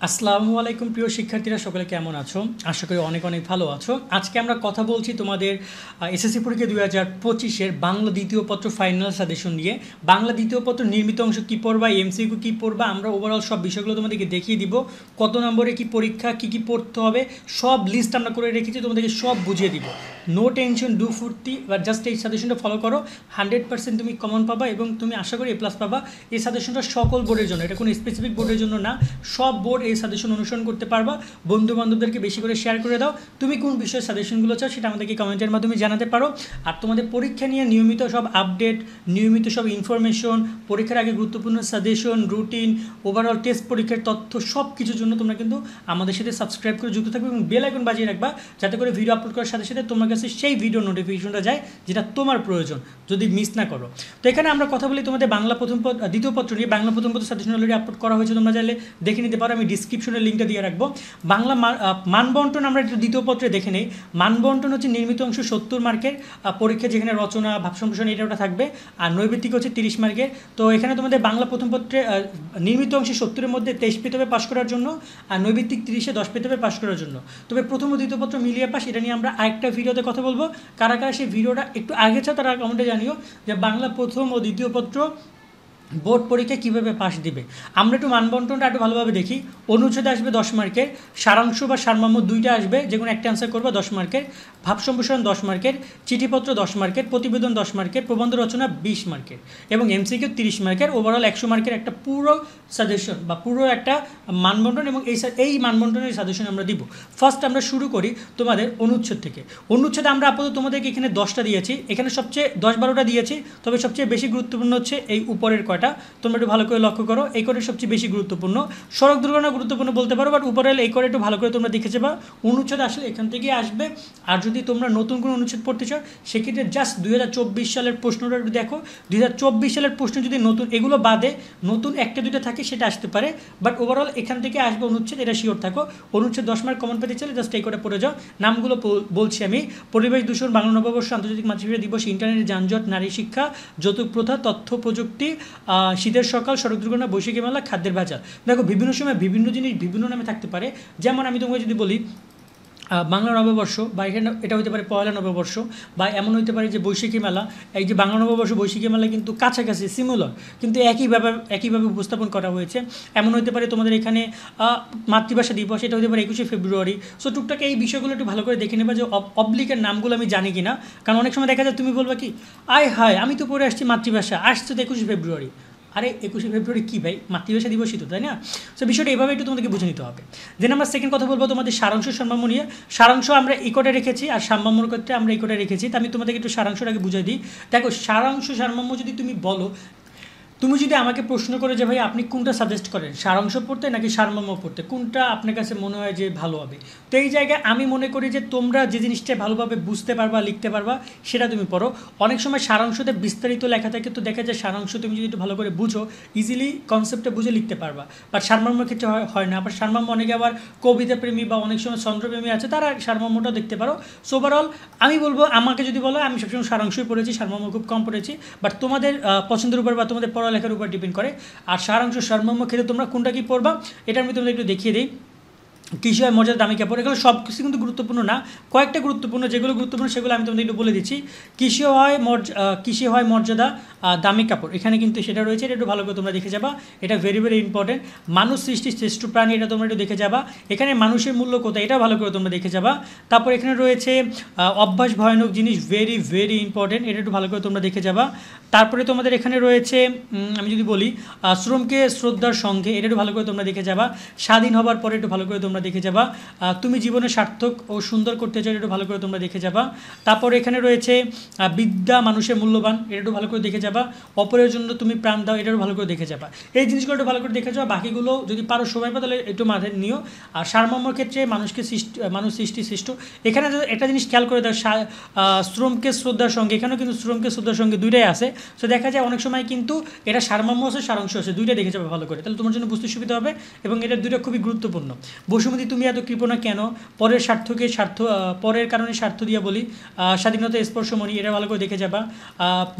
আসসালামু আলাইকুম প্রিয় শিক্ষার্থীরা, সকলে কেমন আছো? আশা করি অনেক অনেক ভালো আছো। আজকে আমরা কথা বলছি তোমাদের এসএসসি পরীক্ষা 2025-এর বাংলা দ্বিতীয় পত্র ফাইনাল সাজেশন নিয়ে। বাংলা দ্বিতীয় পত্র নির্মিত অংশ কী পড়বা, এমসিকিউ কী পড়বা, আমরা ওভারঅল সব বিষয়গুলো তোমাদেরকে দেখিয়ে দিব। কত নম্বরে কী পরীক্ষা, কী কী পড়তে হবে, সব লিস্ট আমরা করে রেখেছি, তোমাদেরকে সব বুঝিয়ে দিব। নো টেনশন, ডু ফুর্তি, বা জাস্ট এই সাজেশনটা ফলো করো। 100% তুমি কমন পাবা এবং তুমি আশা করি A+ পাবা। এই সাজেশনটা সকল বোর্ডের জন্য, এটা কোনো স্পেসিফিক বোর্ডের জন্য না, সব বোর্ড এই সাজেশন অনুসরণ করতে পারবা। বন্ধু বান্ধবদেরকে বেশি করে শেয়ার করে দাও। তুমি কোন বিষয়ের সাজেশনগুলো চাও সেটা আমাদেরকে কমেন্টের মাধ্যমে জানাতে পারো। আর তোমাদের পরীক্ষা নিয়ে নিয়মিত সব আপডেট, নিয়মিত সব ইনফরমেশন, পরীক্ষার আগে গুরুত্বপূর্ণ সাজেশন, রুটিন, ওভারঅল টেস্ট পরীক্ষার তথ্য, সব কিছুর জন্য তোমরা কিন্তু আমাদের সাথে সাবস্ক্রাইব করে যুক্ত থাকবে এবং বেল আইকন বাজিয়ে রাখবা, যাতে করে ভিডিও আপলোড করার সাথে সাথে তোমার কাছে সেই ভিডিও নোটিফিকেশনটা যায় যেটা তোমার প্রয়োজন, যদি মিস না করো। তো এখানে আমরা কথা বলি তোমাদের বাংলা দ্বিতীয় পত্র নিয়ে। বাংলা প্রথম পত্র সাজেশন অলরেডি আপলোড করা হয়েছে, তোমরা চাইলে দেখে নিতে পারো। আমি ডিসক্রিপশনে লিঙ্কটা দিয়ে রাখবো। বাংলা মানবন্টন আমরা দ্বিতীয় পত্রে দেখে নেই। মানবন্টন হচ্ছে নির্মিত অংশ 70 মার্কের পরীক্ষা, যেখানে রচনা, ভাব সম্প্রসারণ এটা ওটা থাকবে, আর নৈবেদিক হচ্ছে 30 মার্কের। তো এখানে তোমাদের বাংলা প্রথম পত্রে নির্মিত অংশে 70-এর মধ্যে 23 পেতে হবে পাশ করার জন্য, আর নৈবেদিক 30-এ 10 পেতে হবে পাশ করার জন্য। তবে প্রথম ও দ্বিতীয় পত্র মিলিয়ে পাশ, এটা নিয়ে আমরা আরেকটা ভিডিওতে কথা বলবো। কারা কারা সেই ভিডিওটা একটু আগে চাও তারা কমেন্টে জানিও যে বাংলা প্রথম ও দ্বিতীয় পত্র বোর্ড পরীক্ষা কীভাবে পাশ দিবে। আমরা একটু মানবন্টনটা একটু ভালোভাবে দেখি। অনুচ্ছেদ আসবে 10 মার্কের, সারাংশ বা সারমর্ম দুইটা আসবে, যে কোনো একটা অ্যান্সার করবা 10 মার্কের, ভাব সম্প্রসারণ 10 মার্কের, চিঠিপত্র 10 মার্কের, প্রতিবেদন 10 মার্কের, প্রবন্ধ রচনা 20 মার্কের এবং এমসিকিউ 30 মার্কের। ওভারঅল 100 মার্কের একটা পুরো সাজেশন বা পুরো একটা মানবন্টন, এবং এই মানবন্টনের সাজেশন আমরা দিব। ফার্স্ট আমরা শুরু করি তোমাদের অনুচ্ছেদ থেকে। অনুচ্ছেদ আমরা আপাতত তোমাদেরকে এখানে 10টা দিয়েছি, এখানে সবচেয়ে 10-12টা দিয়েছি, তবে সবচেয়ে বেশি গুরুত্বপূর্ণ হচ্ছে এই উপরের কয়টা, তোমরা একটু ভালো করে লক্ষ্য করো। এই কয়টা সবচেয়ে বেশি গুরুত্বপূর্ণ। সড়ক দুর্ঘটনা গুরুত্বপূর্ণ বলতে পারো, বাট উপরের এই কয়টা একটু ভালো করে তোমরা দেখে যাবা। অনুচ্ছেদ আসলে এখান থেকেই আসবে। আর যদি তোমরা নতুন কোনো অনুচ্ছেদ পড়তে চাও, সেক্ষেত্রে জাস্ট 2024 সালের প্রশ্নটা একটু দেখো। 2024 সালের প্রশ্ন যদি নতুন, এগুলো বাদে নতুন একটা দুইটা থাকে সেটা আসতে পারে, বাট ওভারঅল এখান থেকে আসবে অনুচ্ছেদ, এটা শিওর থাকো। অনুচ্ছেদ 10 মার্ক কমন পেতে চাইলে জাস্ট এই কটা পড়ে যাও। নামগুলো বলছি আমি: পরিবেশ দূষণ, বাংলা নববর্ষ, আন্তর্জাতিক মাতৃভাষা দিবস, ইন্টারনেট, যানজট, নারী শিক্ষা, যৌতুক প্রথা, তথ্য প্রযুক্তি, শীতের সকাল, সড়ক দুর্ঘটনা, বৈশাখী মেলা, খাদ্যের ভেজাল। দেখো বিভিন্ন সময় বিভিন্ন জিনিস বিভিন্ন নামে থাকতে পারে। যেমন আমি তোমাকে যদি বলি বাংলা নববর্ষ, বা এখানে এটা হতে পারে পয়লা নববর্ষ, বা এমন হতে পারে যে বৈশাখী মেলা। এই যে বাংলা নববর্ষ, বৈশাখী মেলা কিন্তু কাছাকাছি, সিমিলার, কিন্তু একইভাবে উপস্থাপন করা হয়েছে। এমন হতে পারে তোমাদের এখানে মাতৃভাষা দিবস, এটা হতে পারে 21শে ফেব্রুয়ারি। সো টুকটাক এই বিষয়গুলো একটু ভালো করে দেখে নেবা যে অবলিকের নামগুলো আমি জানি কি না। কারণ অনেক সময় দেখা যায় তুমি বলবা কি, আয় হায় আমি তো পড়ে আসছি মাতৃভাষা, আসছে তো 21শে ফেব্রুয়ারি। আরে 21শে ফেব্রুয়ারি কী ভাই, মাতৃভাষা দিবসই তো, তাই না? সো বিষয়টা এভাবে একটু তোমাদেরকে বুঝে নিতে হবে। দেন আমরা সেকেন্ড কথা বলবো তোমাদের সারাংশ সারমর্ম নিয়ে। সারাংশ আমরা এই কটা রেখেছি, আর সারমর্মর ক্ষেত্রে আমরা এই কটা রেখেছি। তো আমি তোমাদেরকে একটু সারাংশটাকে বুঝাই দিই। দেখো, সারাংশ সারমর্ম যদি তুমি বলো, তুমি যদি আমাকে প্রশ্ন করে যে ভাই আপনি কোনটা সাজেস্ট করেন, সারাংশ পড়তে নাকি সারমর্ম পড়তে, কোনটা আপনার কাছে মনে হয় যে ভালো হবে, তো এই জায়গায় আমি মনে করি যে তোমরা যে জিনিসটা ভালোভাবে বুঝতে পারবা, লিখতে পারবা, সেটা তুমি পড়ো। অনেক সময় সারাংশতে বিস্তারিত লেখা থাকে, তো দেখা যায় সারাংশ তুমি যদি একটু ভালো করে বুঝো, ইজিলি কনসেপ্টটা বুঝে লিখতে পারবা। বাট সারমর্মের ক্ষেত্রে হয় না। আবার সারমর্ম অনেকে আবার কবিতা প্রেমী বা অনেক সময় চন্দ্রপ্রেমী আছে, তারা সারমর্মটাও দেখতে পারো। সো ওভারঅল আমি বলবো, আমাকে যদি বলো, আমি সবসময় সারাংশই পড়েছি, সারমর্ম খুব কম পড়েছি। বাট তোমাদের পছন্দের উপর বা তোমাদের পড়ালেখার উপর ডিপেন্ড করে। আর সারাংশ সারমর্ম ক্ষেত্রে তোমরা কোনটা কি পড়বা, এটা আমি তোমাদের একটু দেখিয়ে দিই। কৃষি হয় মর্যাদা, দামি কাপড়, এগুলো সব কিছু কিন্তু গুরুত্বপূর্ণ না, কয়েকটা গুরুত্বপূর্ণ। যেগুলো গুরুত্বপূর্ণ সেগুলো আমি তোমাদের একটু বলে দিচ্ছি। কৃষি হয় মর্যাদা, দামি কাপড়, এখানে কিন্তু সেটা রয়েছে, এটা একটু ভালো করে তোমরা দেখে যাবা। এটা ভেরি ভেরি ইম্পর্টেন্ট। মানুষ সৃষ্টি শ্রেষ্ঠ প্রাণী, এটা তোমরা একটু দেখে যাবা। এখানে মানুষের মূল্য কোথায়, এটা ভালো করে তোমরা দেখে যাবা। তারপর এখানে রয়েছে অভ্যাস ভয়ানক জিনিস, ভেরি ভেরি ইম্পর্টেন্ট, এটা একটু ভালো করে তোমরা দেখে যাবা। তারপরে তোমাদের এখানে রয়েছে, আমি যদি বলি শ্রমকে শ্রদ্ধার সঙ্গে, এটা একটু ভালো করে তোমরা দেখে যাবা। স্বাধীন হবার পরে একটু ভালো করে তোমরা দেখে যাবা। তুমি জীবনে সার্থক ও সুন্দর করতে চাও, একটু ভালো করে তোমরা দেখে যাবা। তারপর এখানে রয়েছে বিদ্যা মানুষের মূল্যবান, এটা একটু ভালো করে দেখে যাবা। অপরের জন্য তুমি প্রাণ দাও, এটা একটু ভালো করে দেখে যাবা। এই জিনিসগুলো একটু ভালো করে দেখে যাবা। বাকিগুলো যদি পারো সময় পাও তাহলে একটু মাথায় নিও। আর সারমর্মের ক্ষেত্রে মানুষ সৃষ্টি শ্রেষ্ঠ, এখানে একটা জিনিস খেয়াল করে দাও, শ্রমকে শ্রদ্ধার সঙ্গে, এখানেও কিন্তু শ্রমকে শ্রদ্ধার সঙ্গে দুইটাই আছে। সো দেখা যায় অনেক সময় কিন্তু এটা সারমর্ম আছে, সারাংশ আছে, দুইটা দেখে যাবে ভালো করে, তাহলে তোমার জন্য বুঝতে সুবিধা হবে। এবং এটা দুইটা খুবই গুরুত্বপূর্ণ। বসুমতী তুমি এত কৃপণা কেন, পরের স্বার্থকে পরের কারণে স্বার্থ দিয়া বলি, স্বাধীনতা স্পর্শমণি, এটা ভালো করে দেখে যাবা।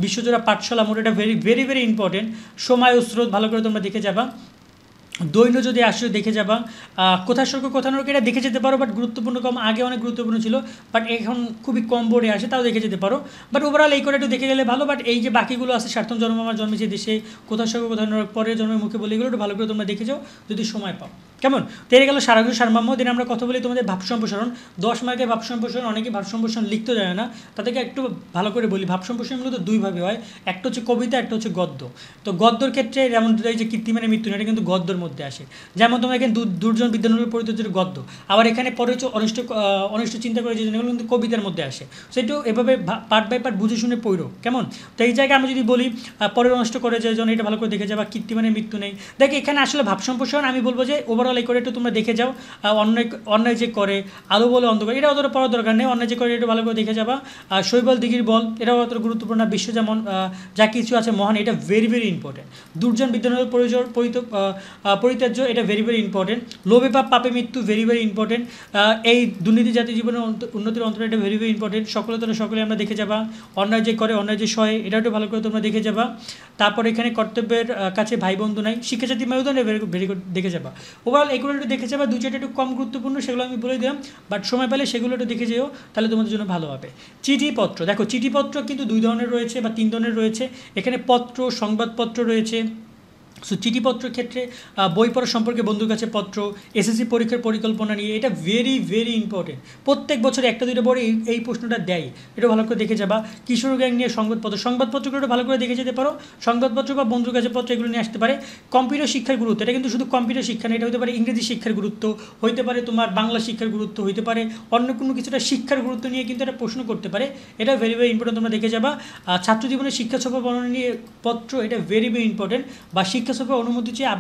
বিশ্বজোড়া পাঠশালা মোড়, এটা ভেরি ভেরি ভেরি ইম্পর্টেন্ট। সময় ও স্রোত ভালো করে তোমরা দেখে যাবা। দৈন্য যদি আসো দেখে যাবা, কোথায় সর্গ কোথা নরক এটা দেখে যেতে পারো, বাট গুরুত্বপূর্ণ কম, আগে অনেক গুরুত্বপূর্ণ ছিল বাট এখন খুবই কম বোর্ডে আসে, তাও দেখে যেতে পারো। বাট ওভারঅল এই করে একটু দেখে গেলে ভালো। বাট এই যে বাকিগুলো আছে, স্বার্থম জন্ম আমার জন্মেছে দেশে, কোথা সর্গ কোথা নরক, পরের জন্মের মুখে বলে, এগুলো একটু ভালো করে তোমরা দেখে যাও যদি সময় পাও। কেমন তেরে গেল সারাংশ সারমর্ম। দিন আমরা কথা বলি তোমাদের ভাব সম্প্রসারণ। 10 মার্কের ভাব সম্প্রসারণ, অনেকে ভাব সম্প্রসারণ লিখতে জানে না, তাদেরকে একটু ভালো করে বলি। ভাব সম্প্রসারণ মূলত দুইভাবে হয়, একটা হচ্ছে কবিতা, একটা হচ্ছে গদ্য। তো গদ্যর ক্ষেত্রে যেমন এই যে কীর্তিমানের মৃত্যু, এটা কিন্তু গদ্যর মধ্যে আসে। যেমন তোমরা এখানে দুর্জন বিদ্যানুর পরিত্যাজ্যের গদ্য, আবার এখানে পরে হচ্ছে অনিষ্ট চিন্তা করে যে জিনিসগুলো কিন্তু কবিতার মধ্যে আসে। সেটাও এভাবে পার্ট বাই পার্ট বুঝে শুনে পড়ো। কেমন তো এই জায়গায় আমি যদি বলি পরের অনিষ্ট করে যে জন, এটা ভালো করে দেখে যাবা। কীর্তিমানের মৃত্যু নেই, দেখ এখানে আসলে ভাব সম্প্রসারণ আমি বলবো যে ওভারঅল এই করে একটু তোমরা দেখে যাও। অন্যায় অন্যায় যে করে, আলো বলে অন্ধকার, এটা অতটা পড়ার দরকার নেই। অন্যায় যে করে একটু ভালো করে দেখে যাবা। শৈবল দিঘির বল, এটাও অত গুরুত্বপূর্ণ না। বিশ্ব যেমন যা কিছু আছে মহান, এটা ভেরি ভেরি ইম্পর্টেন্ট। দুর্জন বিদ্যানুর পরিত্যাজ্য, এটা ভেরি ভেরি ইম্পর্টেন্ট। লোভে পাপ পাপে মৃত্যু, ভেরি ভেরি ইম্পর্টেন্ট। এই দুর্নীতি জাতীয় জীবনের উন্নতির অন্তরে, এটা ভেরি ভেরি ইম্পর্টেন্ট। সকলে আমরা দেখে যাবা। অন্যায় যে করে, অন্যায় যে সয়, এটা একটু ভালো করে তোমরা দেখে যাবা। তারপর এখানে কর্তব্যের কাছে ভাই বন্ধু নাই, শিক্ষা জাতি মেরুদণ্ড, ভেরি গুড দেখে যাবা। ওভারঅল এগুলো একটু দেখে যাবা। দু চারটা একটু কম গুরুত্বপূর্ণ, সেগুলো আমি বলে দিলাম, বাট সময় পেলে সেগুলো একটু দেখে যেও, তাহলে তোমাদের জন্য ভালো হবে। চিঠিপত্র, দেখো চিঠিপত্র কিন্তু 2 ধরনের রয়েছে বা 3 ধরনের রয়েছে। এখানে পত্র, সংবাদপত্র রয়েছে। সো চিঠিপত্রের ক্ষেত্রে বই পড়া সম্পর্কে বন্ধুর কাছে পত্র, এসএসসি পরীক্ষার পরিকল্পনা নিয়ে, এটা ভেরি ভেরি ইম্পর্টেন্ট। প্রত্যেক বছর একটা দুইটা বড় এই প্রশ্নটা দেয়, এটা ভালো করে দেখে যাবা। কিশোর গ্যাং নিয়ে সংবাদপত্রগুলো ভালো করে দেখে যেতে পারো। সংবাদপত্র বা বন্ধুর কাছে পত্র, এগুলো নিয়ে আসতে পারে। কম্পিউটার শিক্ষার গুরুত্ব, এটা কিন্তু শুধু কম্পিউটার শিক্ষা না, এটা হতে পারে ইংরেজি শিক্ষার গুরুত্ব, হইতে পারে তোমার বাংলা শিক্ষার গুরুত্ব, হইতে পারে অন্য কোনো কিছুটা শিক্ষার গুরুত্ব নিয়ে কিন্তু এটা প্রশ্ন করতে পারে। এটা ভেরি ভেরি ইম্পর্টেন্ট, তোমরা দেখে যাবা। ছাত্র জীবনের শিক্ষা সফর বর্ণনা নিয়ে পত্র, এটা ভেরি ভেরি ইম্পর্টেন্ট। বা শিক্ষা সফর অনুমতি চেয়ে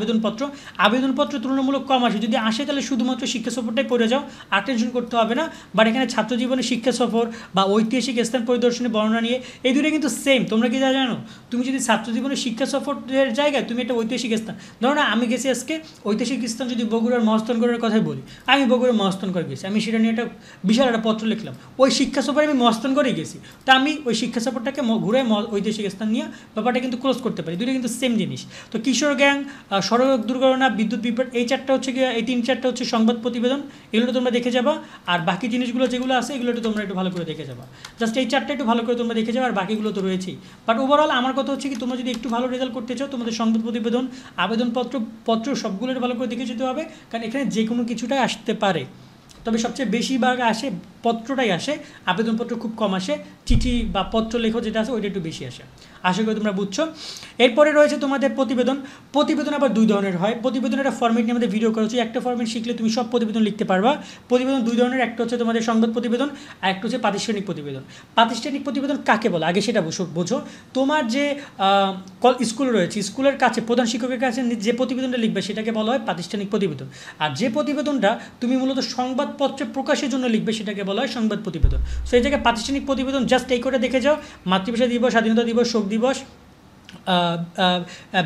আবেদনপত্র তুলনামূলক কম আসে, যদি আসে তাহলে শুধুমাত্র শিক্ষা সফরটাই পড়ে যাও, আর টেনশন করতে হবে না। বাট এখানে ছাত্র জীবনের শিক্ষা সফর বা ঐতিহাসিক স্থান পরিদর্শনের বর্ণনা নিয়ে, এই দুটো কিন্তু সেম। তোমরা কি জানো, তুমি যদি ছাত্র জীবনের শিক্ষা সফরের জায়গায় তুমি একটা ঐতিহাসিক স্থান, ধরো না আমি গেছি আজকে ঐতিহাসিক স্থান, যদি বগুড়ার মহাস্থানগড়ের কথাই বলি, আমি বগুড়ার মহাস্থানগড় গেছি, আমি সেটা নিয়ে একটা বিশাল একটা পত্র লিখলাম। ওই শিক্ষা সফরে আমি মহাস্থানগড়েই গেছি, তা আমি ওই শিক্ষা সফরটাকে ঘুরে ঐতিহাসিক স্থান নিয়ে ব্যাপারটা কিন্তু ক্লোজ করতে পারি। দুটো কিন্তু সেম জিনিস। তো কিশোর গ্যাং, সড়ক দুর্ঘটনা, বিদ্যুৎ বিভ্রাট, এই 4টা হচ্ছে কি, এই 3-4টা হচ্ছে সংবাদ প্রতিবেদন, এগুলো তোমরা দেখে যাবা। আর বাকি জিনিসগুলো যেগুলো আছে, এগুলো একটু তোমরা একটু ভালো করে দেখে যাবা। জাস্ট এই 4টা একটু ভালো করে তোমরা দেখে যাবা, আর বাকিগুলো তো রয়েছেই। বাট ওভারঅল আমার কথা হচ্ছে কি, তোমরা যদি একটু ভালো রেজাল্ট করতে চাও, তোমাদের সংবাদ প্রতিবেদন, আবেদনপত্র সবগুলো ভালো করে দেখে যেতে হবে, কারণ এখানে যে কোনো কিছুটাই আসতে পারে। তবে সবচেয়ে বেশিরভাগ আসে পত্রটাই আসে, আবেদনপত্র খুব কম আসে। চিঠি বা পত্র লেখো যেটা আছে, ওইটা একটু বেশি আসে। আশা করি তোমরা বুঝছো। এরপরে রয়েছে তোমাদের প্রতিবেদন আবার 2 ধরনের হয়। প্রতিবেদনের একটা ফর্মেট নিয়ে আমাদের ভিডিও করেছি, একটা ফর্মেট শিখলে তুমি সব প্রতিবেদন লিখতে পারবা। প্রতিবেদন 2 ধরনের, একটা হচ্ছে তোমাদের সংবাদ প্রতিবেদন, আর একটা হচ্ছে প্রাতিষ্ঠানিক প্রতিবেদন। প্রাতিষ্ঠানিক প্রতিবেদন কাকে বলে আগে সেটা বোঝো। তোমার যে স্কুল রয়েছে, স্কুলের কাছে প্রধান শিক্ষকের কাছে যে প্রতিবেদনটা লিখবে, সেটাকে বলা হয় প্রাতিষ্ঠানিক প্রতিবেদন। আর যে প্রতিবেদনটা তুমি মূলত সংবাদপত্রে প্রকাশের জন্য লিখবে, সেটাকে বলা হয় সংবাদ প্রতিবেদন। সো এই জায়গায় প্রাতিষ্ঠানিক প্রতিবেদন জাস্ট এই করে দেখে যাও। মাতৃভাষা দিবস, স্বাধীনতা দিবস, শোক দিবস,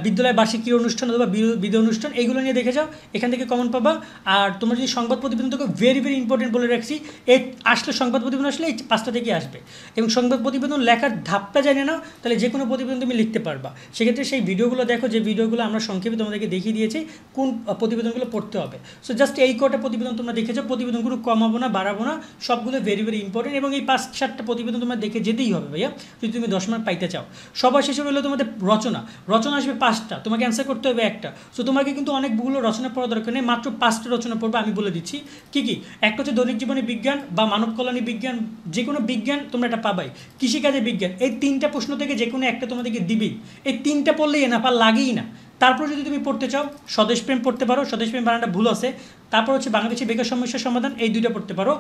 বিদ্যালয় বার্ষিক ক্রীড়া অনুষ্ঠান অথবা বিদায় অনুষ্ঠান, এইগুলো নিয়ে দেখে যাও, এখান থেকে কমন পাবা। আর তোমরা যদি সংবাদ প্রতিবেদন তোকে ভেরি ভেরি ইম্পর্টেন্ট বলে রাখছি, এই আসলে সংবাদ প্রতিবেদন আসলে এই 5টা থেকে আসবে। এবং সংবাদ প্রতিবেদন লেখার ধাপটা জানে নাও, তাহলে যে কোনো প্রতিবেদন তুমি লিখতে পারবা। সেক্ষেত্রে সেই ভিডিওগুলো দেখো, যে ভিডিওগুলো আমরা সংক্ষেপে তোমাদেরকে দেখিয়ে দিয়েছি কোন প্রতিবেদনগুলো পড়তে হবে। সো জাস্ট এই কটা প্রতিবেদন তোমরা দেখে যাও। প্রতিবেদনগুলো কমাবো না, বাড়াবো না, সবগুলো ভেরি ভেরি ইম্পর্টেন্ট। এবং এই 5-7টা প্রতিবেদন তোমরা দেখে যেতেই হবে ভাইয়া, যদি তুমি 10 মার্ক পাইতে চাও। সবার শেষে রইলো তোমাদের রচনা আসবে 5টা, তোমাকে অ্যান্সার করতে হবে একটা। সো তোমাকে কিন্তু অনেকগুলো রচনা পড়া দরকার নেই, মাত্র 5টা রচনা পড়বে। আমি বলে দিচ্ছি কি কি। একটা হচ্ছে দৈনিক জীবনী বিজ্ঞান বা মানব কল্যাণী বিজ্ঞান, যে কোনো বিজ্ঞান তোমরা এটা পাবাই। কৃষিকাজে বিজ্ঞান, এই 3টা প্রশ্ন থেকে যে কোনো একটা তোমাদেরকে দিবেই। এই 3টা পড়লেই না, লাগেই না। তারপর যদি তুমি পড়তে চাও, স্বদেশপ্রেম পড়তে পারো, স্বদেশপ্রেম বানানটা ভুল আছে। তারপর হচ্ছে বাংলাদেশের বেকার সমস্যার সমাধান, এই 2টা পড়তে পারো।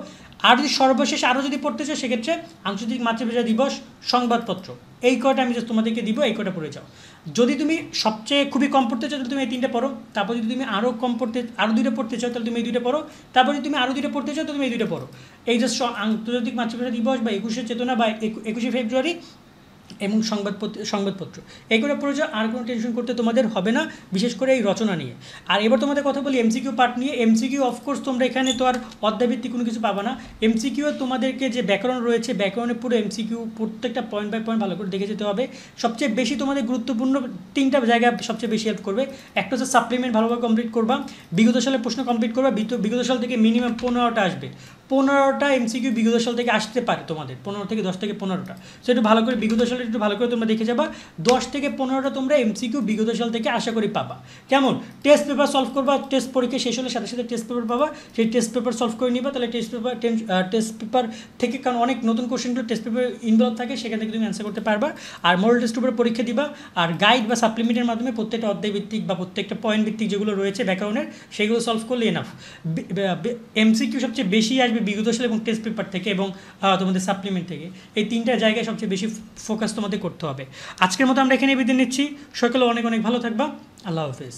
আর যদি সর্বশেষ আরও যদি পড়তে চাও, সেক্ষেত্রে আন্তর্জাতিক মাতৃভাষা দিবস, সংবাদপত্র, এই কটা আমি জাস্ট তোমাদেরকে দিব, এই কটা পড়ে যাও। যদি তুমি সবচেয়ে খুবই কম পড়তে চাও, তাহলে তুমি এই 3টা পড়ো। তারপর যদি তুমি আরও 2টা পড়তে চাও, তাহলে তুমি এই 2টা পড়ো। তারপর যদি তুমি আরও 2টা পড়তে চাও, তাহলে তুমি এই 2টা পড়ো। এই জাস্ট আন্তর্জাতিক মাতৃভাষা দিবস বা 21শে চেতনা বা 21শে ফেব্রুয়ারি, এবং সংবাদপত্র এগুলো পড়ে আর কোনো টেনশন করতে তোমাদের হবে না, বিশেষ করে এই রচনা নিয়ে। আর এবার তোমাদের কথা বলি এমসিকিউ পার্ট নিয়ে। এমসিকিউ অফকোর্স তোমরা এখানে তো আর অধ্যায়ভিত্তিক কোনো কিছু পাবা না। এমসিকিউ তোমাদেরকে যে ব্যাকরণ রয়েছে, ব্যাকরণের পুরো এমসিকিউ প্রত্যেকটা পয়েন্ট বাই পয়েন্ট ভালো করে দেখে যেতে হবে। সবচেয়ে বেশি তোমাদের গুরুত্বপূর্ণ 3টা জায়গা সবচেয়ে বেশি হেল্প করবে। একটা হচ্ছে সাপ্লিমেন্ট ভালোভাবে কমপ্লিট করবা, বিগত সালের প্রশ্ন কমপ্লিট করবা। বিগত সাল থেকে মিনিমাম 15টা আসবে, 15টা এমসিকিউ বিগত সাল থেকে আসতে পারে তোমাদের, 15 থেকে 10 থেকে 15টা। সো একটু ভালো করে বিগত সালের একটু ভালো করে তোমরা দেখে যাবা। 10 থেকে 15টা তোমরা এমসিকিউ বিগত সাল থেকে আশা করি পাবা। কেমন? টেস্ট পেপার সলভ করবা, টেস্ট পরীক্ষা শেষ হলে সাথে সাথে টেস্ট পেপার পাবা, সেই টেস্ট পেপার সলভ করে নিবা। তাহলে টেস্ট পেপার থেকে, কারণ অনেক নতুন কোশ্চেনগুলো টেস্ট পেপার ইনভলভ থাকে, সেখান থেকে তুমি অ্যান্সার করতে পারবা। আর মডেল টেস্ট পেপার পরীক্ষা দিবা, আর গাইড বা সাপ্লিমেন্টের মাধ্যমে প্রত্যেকটা অধ্যায় ভিত্তিক বা প্রত্যেকটা পয়েন্ট ভিত্তিক যেগুলো রয়েছে ব্যাকরণের, সেগুলো সলভ করলে এনাফ। এমসিকিউ সবচেয়ে বেশি আসবে বিগত সাল এবং টেস্ট পেপার থেকে এবং তোমাদের সাপ্লিমেন্ট থেকে। এই 3টা জায়গায় সবচেয়ে বেশি ফোকাস তোমাদের করতে হবে। আজকের মতো আমরা এখানে বিদায় নিচ্ছি। সকলে অনেক অনেক ভালো থাকবা। আল্লাহ হাফেজ।